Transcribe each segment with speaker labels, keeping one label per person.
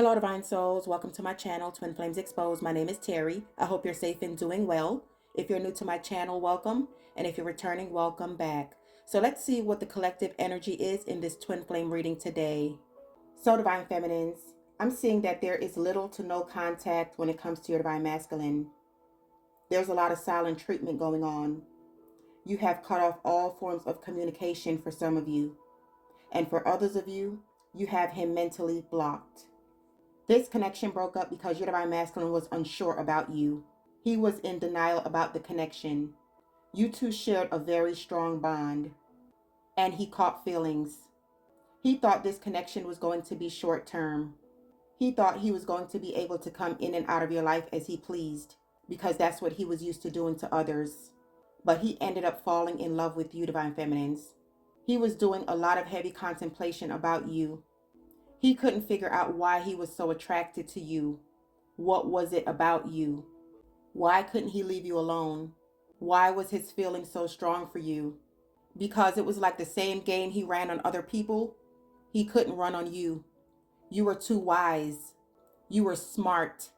Speaker 1: Hello, Divine Souls. Welcome to my channel, Twin Flames Exposed. My name is Terry. I hope you're safe and doing well. If you're new to my channel, welcome. And if you're returning, welcome back. So let's see what the collective energy is in this Twin Flame reading today. So, Divine Feminines, I'm seeing that there is little to no contact when it comes to your Divine Masculine. There's a lot of silent treatment going on. You have cut off all forms of communication for some of you. And for others of you, you have him mentally blocked. This connection broke up because your Divine Masculine was unsure about you. He was in denial about the connection. You two shared a very strong bond, and he caught feelings. He thought this connection was going to be short term. He thought he was going to be able to come in and out of your life as he pleased, because that's what he was used to doing to others. But he ended up falling in love with you, Divine Feminines. He was doing a lot of heavy contemplation about you. He couldn't figure out why he was so attracted to you. What was it about you? Why couldn't he leave you alone? Why was his feeling so strong for you? Because it was like the same game he ran on other people, he couldn't run on you. You were too wise. You were smart.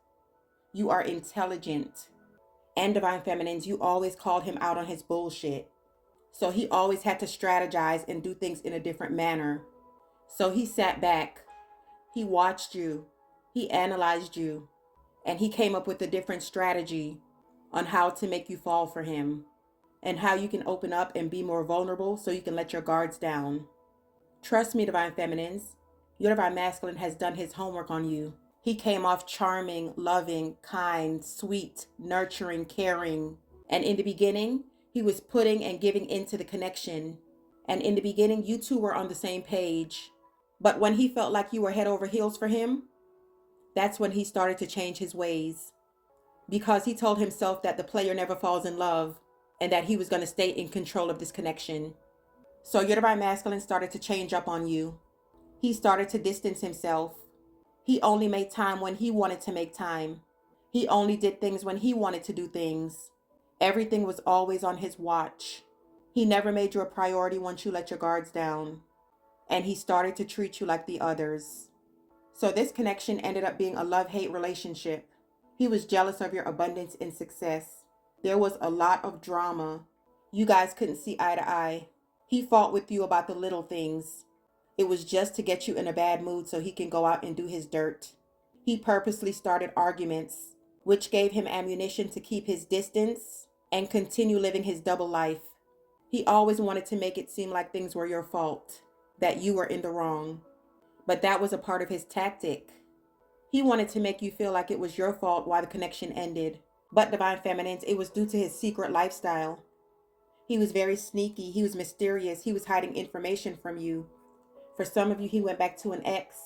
Speaker 1: You are intelligent. And Divine Feminines, you always called him out on his bullshit. So he always had to strategize and do things in a different manner. So he sat back. He watched you, he analyzed you, and he came up with a different strategy on how to make you fall for him and how you can open up and be more vulnerable so you can let your guards down. Trust me, Divine Feminines, your Divine Masculine has done his homework on you. He came off charming, loving, kind, sweet, nurturing, caring. And in the beginning, he was putting and giving into the connection. And in the beginning, you two were on the same page. But when he felt like you were head over heels for him, that's when he started to change his ways. Because he told himself that the player never falls in love and that he was going to stay in control of this connection. So your Divine Masculine started to change up on you. He started to distance himself. He only made time when he wanted to make time. He only did things when he wanted to do things. Everything was always on his watch. He never made you a priority once you let your guards down. And he started to treat you like the others. So this connection ended up being a love-hate relationship. He was jealous of your abundance and success. There was a lot of drama. You guys couldn't see eye to eye. He fought with you about the little things. It was just to get you in a bad mood so he can go out and do his dirt. He purposely started arguments, which gave him ammunition to keep his distance and continue living his double life. He always wanted to make it seem like things were your fault, that you were in the wrong. But that was a part of his tactic. He wanted to make you feel like it was your fault why the connection ended. But Divine Feminines, it was due to his secret lifestyle. He was very sneaky. He was mysterious. He was hiding information from you. For some of you, he went back to an ex.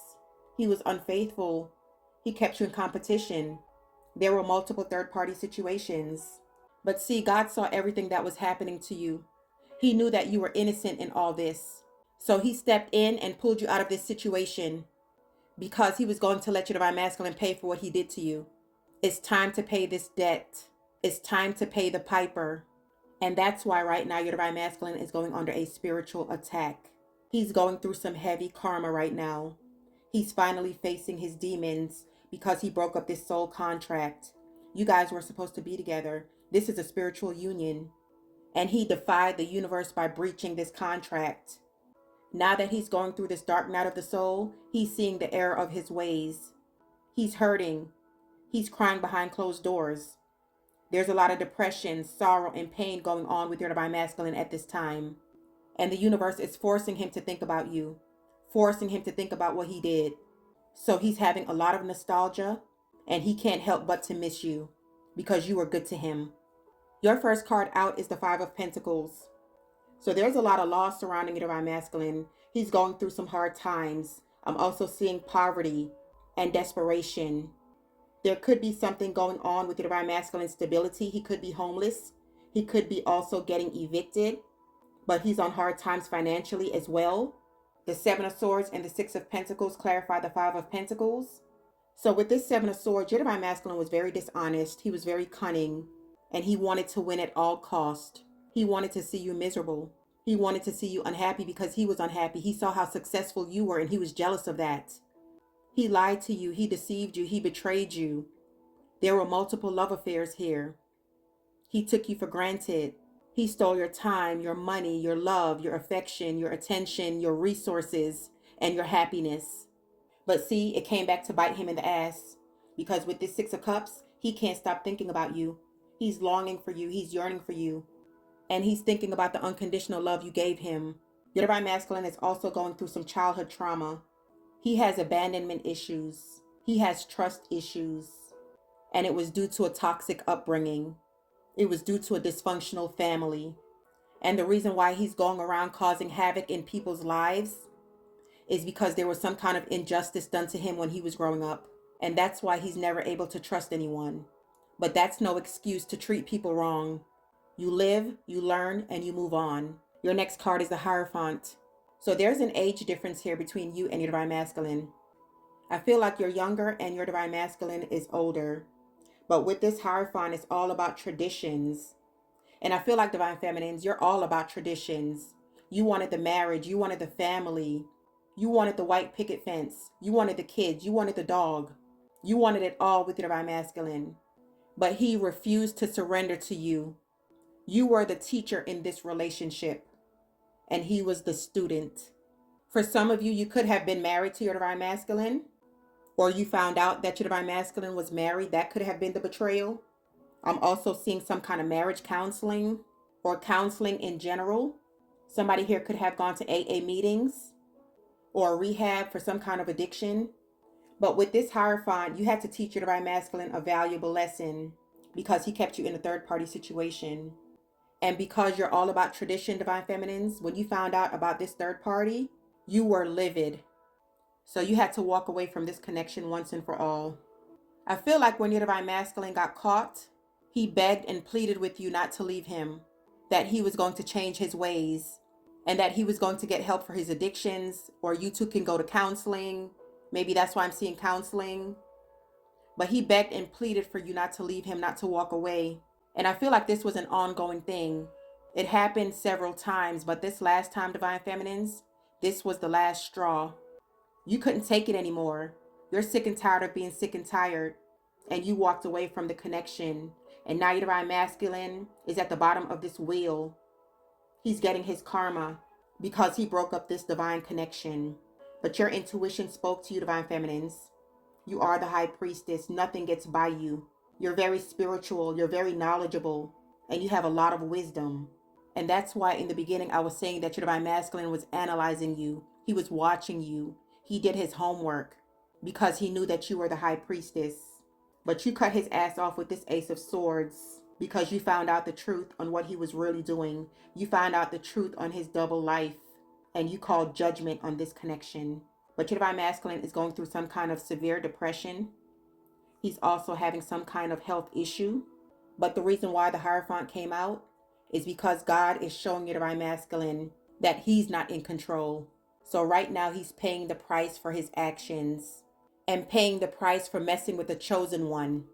Speaker 1: He was unfaithful. He kept you in competition. There were multiple third-party situations. But see, God saw everything that was happening to you. He knew that you were innocent in all this. So he stepped in and pulled you out of this situation because he was going to let your Divine Masculine pay for what he did to you. It's time to pay this debt. It's time to pay the piper. And that's why right now your Divine Masculine is going under a spiritual attack. He's going through some heavy karma right now. He's finally facing his demons because he broke up this soul contract. You guys were supposed to be together. This is a spiritual union. And he defied the universe by breaching this contract. Now that he's going through this dark night of the soul, he's seeing the error of his ways. He's hurting. He's crying behind closed doors. There's a lot of depression, sorrow, and pain going on with your Divine Masculine at this time. And the universe is forcing him to think about you, forcing him to think about what he did. So he's having a lot of nostalgia, and he can't help but to miss you because you were good to him. Your first card out is the Five of Pentacles. So there's a lot of loss surrounding your Divine Masculine. He's going through some hard times. I'm also seeing poverty and desperation. There could be something going on with your Divine Masculine stability. He could be homeless. He could be also getting evicted. But he's on hard times financially as well. The Seven of Swords and the Six of Pentacles clarify the Five of Pentacles. So with this Seven of Swords, your Divine Masculine was very dishonest. He was very cunning. And he wanted to win at all cost. He wanted to see you miserable. He wanted to see you unhappy because he was unhappy. He saw how successful you were and he was jealous of that. He lied to you. He deceived you. He betrayed you. There were multiple love affairs here. He took you for granted. He stole your time, your money, your love, your affection, your attention, your resources, and your happiness. But see, it came back to bite him in the ass. Because with this Six of Cups, he can't stop thinking about you. He's longing for you. He's yearning for you. And he's thinking about the unconditional love you gave him. Your divine masculine is also going through some childhood trauma. He has abandonment issues. He has trust issues. And it was due to a toxic upbringing. It was due to a dysfunctional family. And the reason why he's going around causing havoc in people's lives is because there was some kind of injustice done to him when he was growing up. And that's why he's never able to trust anyone. But that's no excuse to treat people wrong. You live, you learn, and you move on. Your next card is the Hierophant. So there's an age difference here between you and your divine masculine. I feel like you're younger and your divine masculine is older. But with this Hierophant, it's all about traditions. And I feel like divine feminines, you're all about traditions. You wanted the marriage, you wanted the family, you wanted the white picket fence, you wanted the kids, you wanted the dog. You wanted it all with your divine masculine. But he refused to surrender to you. You were the teacher in this relationship, and he was the student. For some of you, you could have been married to your divine masculine, or you found out that your divine masculine was married. That could have been the betrayal. I'm also seeing some kind of marriage counseling or counseling in general. Somebody here could have gone to AA meetings or rehab for some kind of addiction. But with this Hierophant, you had to teach your divine masculine a valuable lesson because he kept you in a third-party situation. And because you're all about tradition, divine feminines, when you found out about this third party, you were livid. So you had to walk away from this connection once and for all. I feel like when your divine masculine got caught, he begged and pleaded with you not to leave him, that he was going to change his ways, and that he was going to get help for his addictions, or you two can go to counseling. Maybe that's why I'm seeing counseling. But he begged and pleaded for you not to leave him, not to walk away. And I feel like this was an ongoing thing. It happened several times, but this last time, divine feminines, this was the last straw. You couldn't take it anymore. You're sick and tired of being sick and tired. And you walked away from the connection. And now your divine masculine is at the bottom of this wheel. He's getting his karma because he broke up this divine connection. But your intuition spoke to you, divine feminines. You are the High Priestess. Nothing gets by you. You're very spiritual. You're very knowledgeable. And you have a lot of wisdom. And that's why in the beginning I was saying that your divine masculine was analyzing you. He was watching you. He did his homework because he knew that you were the High Priestess. But you cut his ass off with this Ace of Swords because you found out the truth on what he was really doing. You found out the truth on his double life. And you called judgment on this connection. But your divine masculine is going through some kind of severe depression. He's also having some kind of health issue. But the reason why the Hierophant came out is because God is showing your divine masculine that he's not in control. So right now he's paying the price for his actions and paying the price for messing with the chosen one.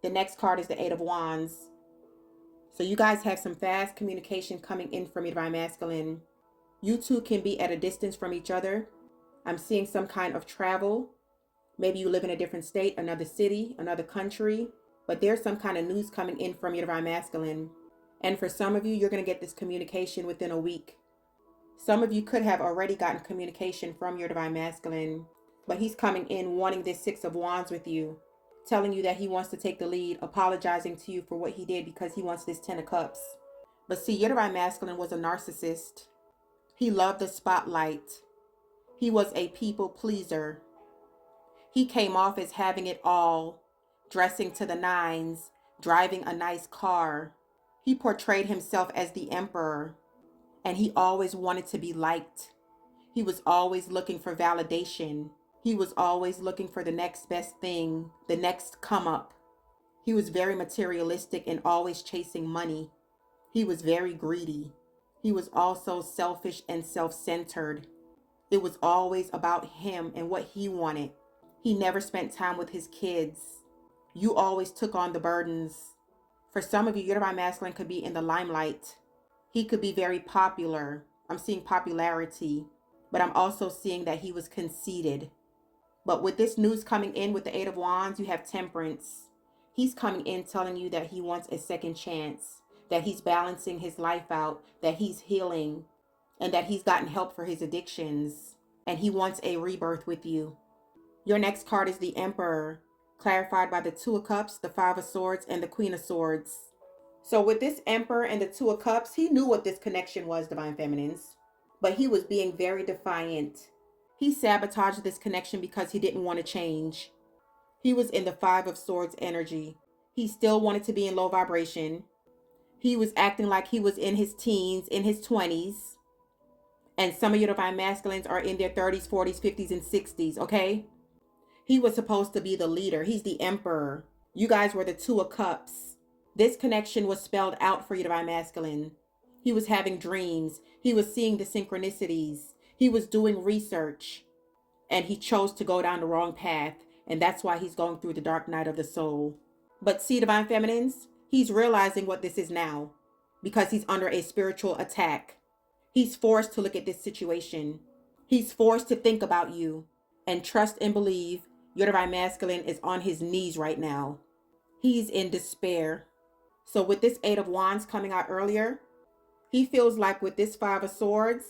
Speaker 1: The next card is the Eight of Wands. So you guys have some fast communication coming in from your divine masculine. You two can be at a distance from each other. I'm seeing some kind of travel. Maybe you live in a different state, another city, another country. But there's some kind of news coming in from your divine masculine. And for some of you, you're going to get this communication within a week. Some of you could have already gotten communication from your divine masculine. But he's coming in wanting this Six of Wands with you. Telling you that he wants to take the lead. Apologizing to you for what he did because he wants this Ten of Cups. But see, your divine masculine was a narcissist. He loved the spotlight. He was a people pleaser. He came off as having it all, dressing to the nines, driving a nice car. He portrayed himself as the emperor, and he always wanted to be liked. He was always looking for validation. He was always looking for the next best thing, the next come up. He was very materialistic and always chasing money. He was very greedy. He was also selfish and self-centered. It was always about him and what he wanted. He never spent time with his kids. You always took on the burdens. For some of you, your divine masculine could be in the limelight. He could be very popular. I'm seeing popularity, but I'm also seeing that he was conceited. But with this news coming in with the Eight of Wands, you have Temperance. He's coming in telling you that he wants a second chance, that he's balancing his life out, that he's healing, and that he's gotten help for his addictions, and he wants a rebirth with you. Your next card is the Emperor, clarified by the Two of Cups, the Five of Swords, and the Queen of Swords. So with this Emperor and the Two of Cups, he knew what this connection was, Divine Feminines, but he was being very defiant. He sabotaged this connection because he didn't want to change. He was in the Five of Swords energy. He still wanted to be in low vibration. He was acting like he was in his teens, in his 20s. And some of your Divine Masculines are in their 30s, 40s, 50s, and 60s, okay? He was supposed to be the leader. He's the Emperor. You guys were the Two of Cups. This connection was spelled out for you, Divine Masculine. He was having dreams. He was seeing the synchronicities. He was doing research. And he chose to go down the wrong path. And that's why he's going through the dark night of the soul. But see, Divine Feminines, he's realizing what this is now. Because he's under a spiritual attack. He's forced to look at this situation. He's forced to think about you. And trust and believe your Divine Masculine is on his knees right now. He's in despair. So with this Eight of Wands coming out earlier, he feels like with this Five of Swords,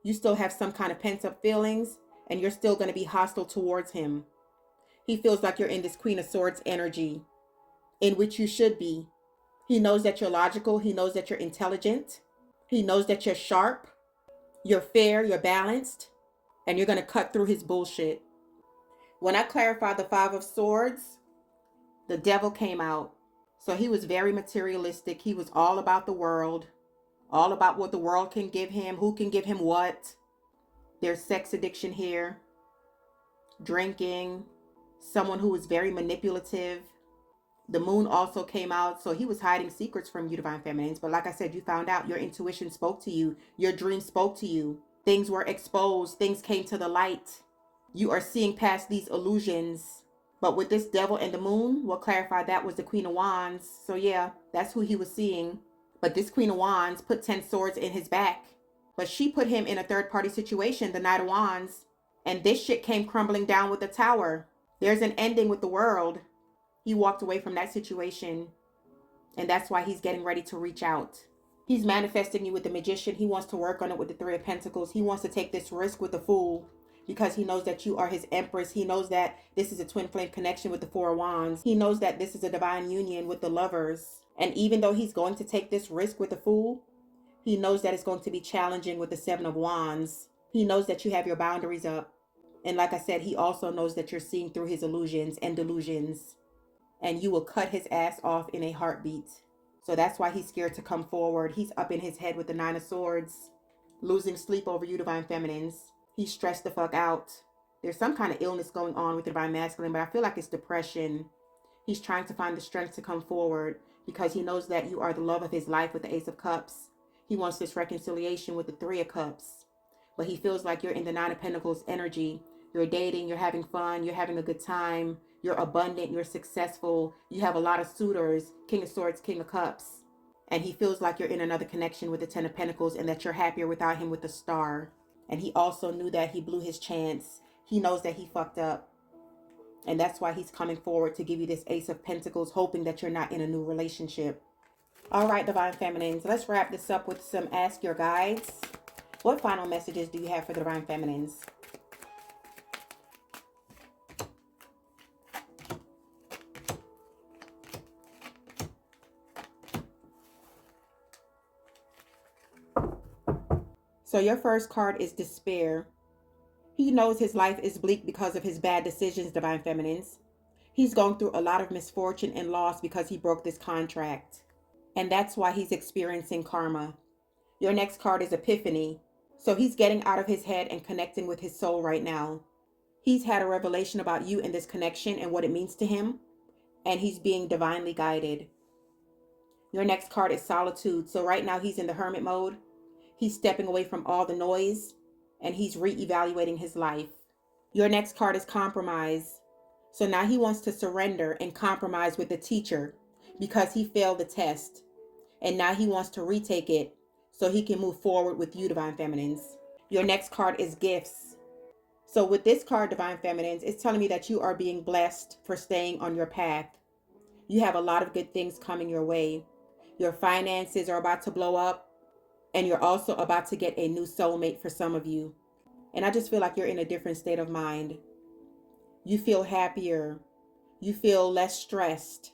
Speaker 1: you still have some kind of pent-up feelings and you're still going to be hostile towards him. He feels like you're in this Queen of Swords energy, in which you should be. He knows that you're logical. He knows that you're intelligent. He knows that you're sharp, you're fair, you're balanced, and you're going to cut through his bullshit. When I clarified the Five of Swords, the Devil came out. So he was very materialistic. He was all about the world, all about what the world can give him, who can give him what. There's sex addiction here, drinking, someone who was very manipulative. The Moon also came out, so he was hiding secrets from you, Divine Feminines. But like I said, you found out. Your intuition spoke to you. Your dream spoke to you. Things were exposed. Things came to the light. You are seeing past these illusions. But with this Devil and the Moon, what clarified that was the Queen of Wands. So yeah, that's who he was seeing. But this Queen of Wands put 10 swords in his back. But she put him in a third-party situation, the Knight of Wands. And this shit came crumbling down with the Tower. There's an ending with the world. He walked away from that situation. And that's why he's getting ready to reach out. He's manifesting you with the Magician. He wants to work on it with the Three of Pentacles. He wants to take this risk with the Fool, because he knows that you are his Empress. He knows that this is a twin flame connection with the Four of Wands. He knows that this is a divine union with the Lovers. And even though he's going to take this risk with the Fool, he knows that it's going to be challenging with the Seven of Wands. He knows that you have your boundaries up. And like I said, he also knows that you're seeing through his illusions and delusions. And you will cut his ass off in a heartbeat. So that's why he's scared to come forward. He's up in his head with the Nine of Swords, losing sleep over you, Divine Feminines. He's stressed the fuck out. There's some kind of illness going on with the Divine Masculine, but I feel like it's depression. He's trying to find the strength to come forward because he knows that you are the love of his life with the Ace of Cups. He wants this reconciliation with the Three of Cups. But he feels like you're in the Nine of Pentacles energy. You're dating, you're having fun, you're having a good time, you're abundant, you're successful, you have a lot of suitors, King of Swords, King of Cups. And he feels like you're in another connection with the Ten of Pentacles and that you're happier without him with the Star. And he also knew that he blew his chance. He knows that he fucked up. And that's why he's coming forward to give you this Ace of Pentacles, hoping that you're not in a new relationship. All right, Divine Feminines, let's wrap this up with some Ask Your Guides. What final messages do you have for the Divine Feminines? So your first card is Despair. He knows his life is bleak because of his bad decisions, Divine Feminines. He's going through a lot of misfortune and loss because he broke this contract. And that's why he's experiencing karma. Your next card is Epiphany. So he's getting out of his head and connecting with his soul right now. He's had a revelation about you and this connection and what it means to him. And he's being divinely guided. Your next card is Solitude. So right now he's in the hermit mode. He's stepping away from all the noise. And he's reevaluating his life. Your next card is Compromise. So now he wants to surrender and compromise with the teacher because he failed the test. And now he wants to retake it so he can move forward with you, Divine Feminines. Your next card is Gifts. So with this card, Divine Feminines, it's telling me that you are being blessed for staying on your path. You have a lot of good things coming your way. Your finances are about to blow up, and you're also about to get a new soulmate for some of you. And I just feel like you're in a different state of mind. You feel happier. You feel less stressed.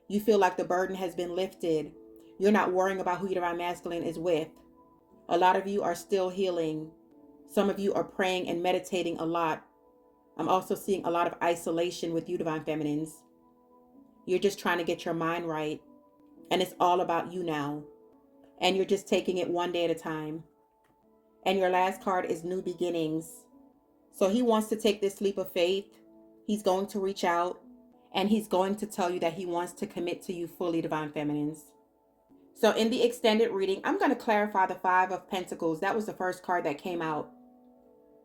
Speaker 1: You feel like the burden has been lifted. You're not worrying about who your Divine Masculine is with. A lot of you are still healing. Some of you are praying and meditating a lot. I'm also seeing a lot of isolation with you, Divine Feminines. You're just trying to get your mind right. And it's all about you now. And you're just taking it one day at a time. And your last card is New Beginnings. So he wants to take this leap of faith. He's going to reach out. And he's going to tell you that he wants to commit to you fully, Divine Feminines. So in the extended reading, I'm going to clarify the Five of Pentacles. That was the first card that came out.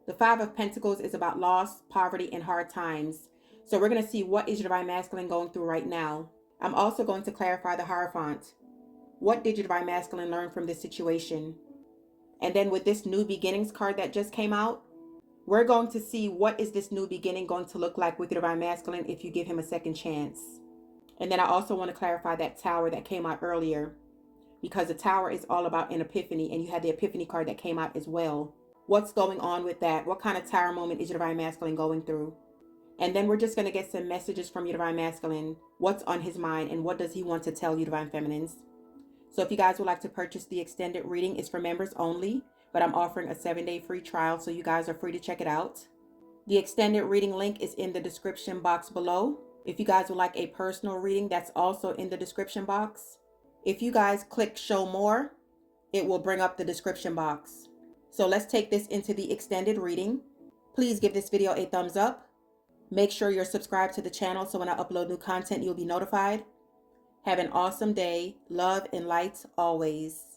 Speaker 1: The Five of Pentacles is about loss, poverty, and hard times. So we're going to see what is your Divine Masculine going through right now. I'm also going to clarify the Hierophant. What did your Divine Masculine learn from this situation? And then with this New Beginnings card that just came out, we're going to see what is this new beginning going to look like with your Divine Masculine if you give him a second chance. And then I also want to clarify that Tower that came out earlier, because the Tower is all about an epiphany, and you had the Epiphany card that came out as well. What's going on with that? What kind of Tower moment is your Divine Masculine going through? And then we're just going to get some messages from your Divine Masculine. What's on his mind and what does he want to tell you, Divine Feminines? So if you guys would like to purchase the extended reading, it's for members only, but I'm offering a 7-day free trial, so you guys are free to check it out. The extended reading link is in the description box below. If you guys would like a personal reading, that's also in the description box. If you guys click show more, it will bring up the description box. So let's take this into the extended reading. Please give this video a thumbs up. Make sure you're subscribed to the channel so when I upload new content, you'll be notified. Have an awesome day. Love and light always.